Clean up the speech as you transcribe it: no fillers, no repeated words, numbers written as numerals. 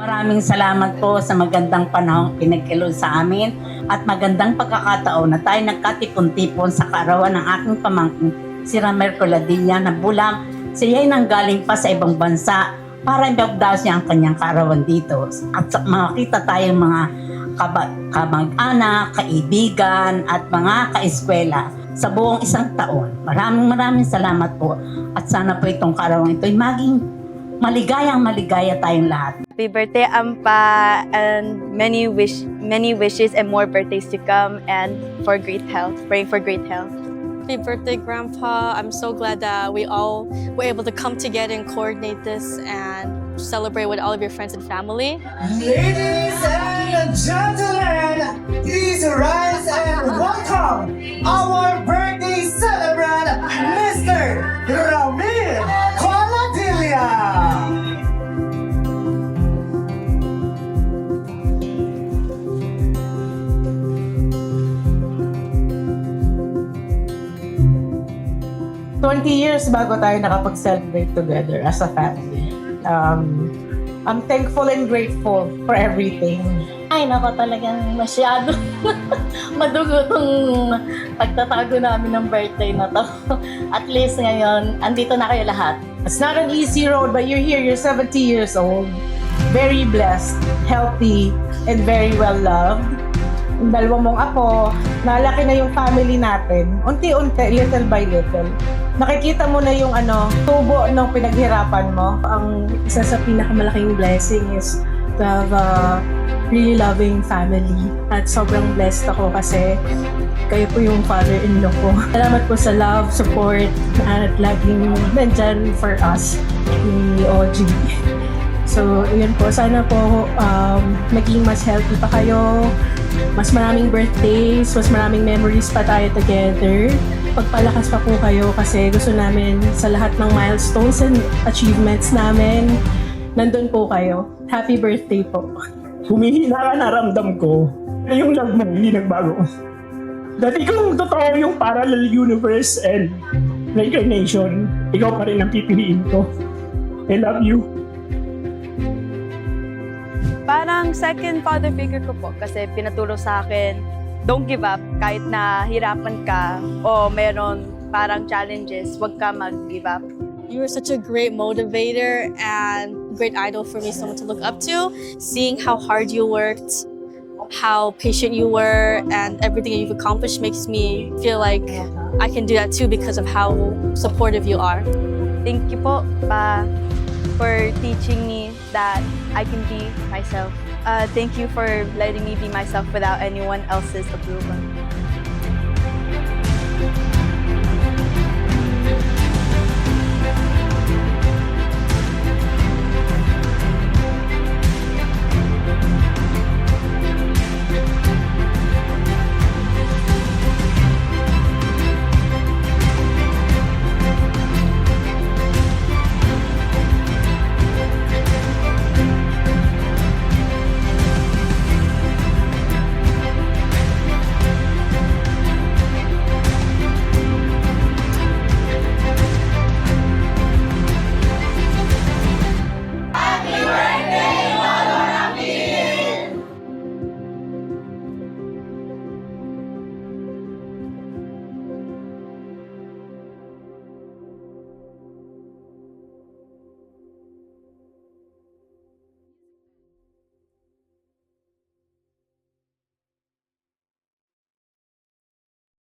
Maraming salamat po sa magandang panahong pinagkaloob sa amin at magandang pagkakataon na tayo nagkatipon-tipon sa kaarawan ng aking pamangkin, si Ramel Coladilla, na bulang siya ay nanggaling pa sa ibang bansa para ibagdaos niya ang kanyang kaarawan dito. At makita tayong mga kamag-anak, kaibigan at mga kaeskwela sa buong isang taon. Maraming salamat po at sana po itong kaarawan ito ay maging maligaya tayong lahat. Happy birthday, Ampa, and many wishes and more birthdays to come, and for great health, praying for great health. Happy birthday, Grandpa. I'm so glad that we all were able to come together and coordinate this and celebrate with all of your friends and family. Ladies and gentlemen, please rise and welcome our birthday celebrant, Mr. Ramel Coladilla. 20 years bago tayo nakapag-celebrate together as a family. I'm thankful and grateful for everything. Ay, nako, talagang masyado madugo tong pagtatago namin ng birthday na to. At least ngayon, andito na kayo lahat. It's not an easy road, but you're here, you're 70 years old. Very blessed, healthy, and very well loved. Yung dalawa mong apo, nalaki na yung family natin. Unti-unti, little by little. Nakikita mo na yung tubo ng pinaghirapan mo. Ang isa sa pinakamalaking blessing is to have a really loving family. At sobrang blessed ako kasi kayo po yung father-in-law ko. Salamat po sa love, support, at laging nandyan for us ni OG. So, yun po. Sana po maging mas healthy pa kayo. Mas maraming birthdays, mas maraming memories pa tayo together. Pagpalakas pa po kayo kasi gusto namin sa lahat ng milestones and achievements namin, nandun po kayo. Happy birthday po. Humihina ka, naramdam ko na yung love mo hindi nagbago. Dati kung totoo yung parallel universe and reincarnation, ikaw pa rin ang pipiliin ko. I love you. Parang second father figure ko po kasi pinaturo sa akin, don't give up kahit na hirapan ka o meron parang challenges, wag ka mag-give up. You were such a great motivator and great idol for me, someone to look up to. Seeing how hard you worked, how patient you were, and everything you've accomplished makes me feel like I can do that too because of how supportive you are. Thank you po for teaching me that I can be myself. Thank you for letting me be myself without anyone else's approval.